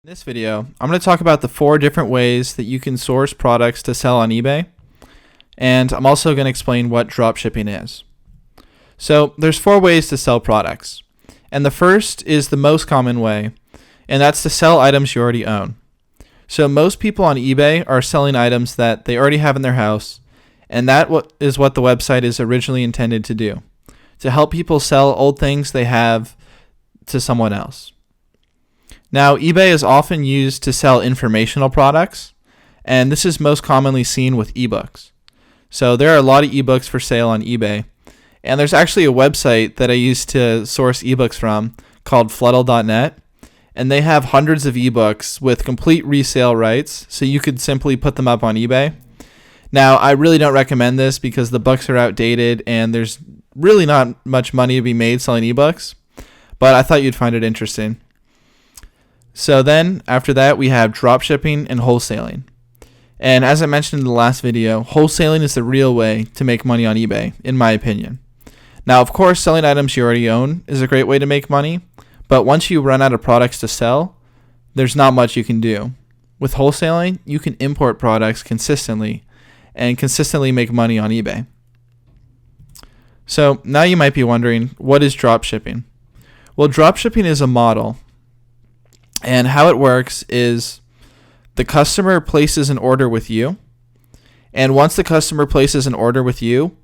In this video, I'm going to talk about the 4 different ways that you can source products to sell on eBay, and I'm also going to explain what dropshipping is. So there's 4 ways to sell products, and the first is the most common way, and that's to sell items you already own. So most people on eBay are selling items that they already have in their house, and that is what the website is originally intended to do, to help people sell old things they have to someone else. Now, eBay is often used to sell informational products, and this is most commonly seen with ebooks. So there are a lot of ebooks for sale on eBay, and there's actually a website that I use to source ebooks from called Floodle.net, and they have hundreds of ebooks with complete resale rights, so you could simply put them up on eBay. Now, I really don't recommend this because the books are outdated and there's really not much money to be made selling ebooks, but I thought you'd find it interesting. So then, after that, we have dropshipping and wholesaling. And as I mentioned in the last video, wholesaling is the real way to make money on eBay, in my opinion. Now, of course, selling items you already own is a great way to make money, but once you run out of products to sell, there's not much you can do. With wholesaling, you can import products consistently and consistently make money on eBay. So now you might be wondering, what is dropshipping? Well, dropshipping is a model. And how it works is the customer places an order with you. And once the customer places an order with you,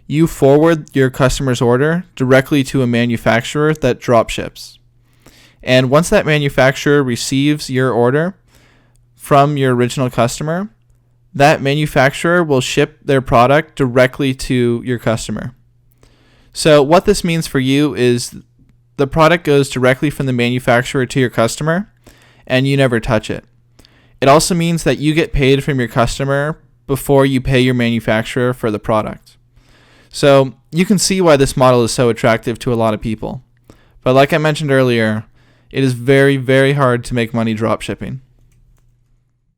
you forward your customer's order directly to a manufacturer that dropships. And once that manufacturer receives your order from your original customer, that manufacturer will ship their product directly to your customer. So what this means for you is the product goes directly from the manufacturer to your customer, and you never touch it. It also means that you get paid from your customer before you pay your manufacturer for the product. So you can see why this model is so attractive to a lot of people. But like I mentioned earlier, it is very, very hard to make money dropshipping.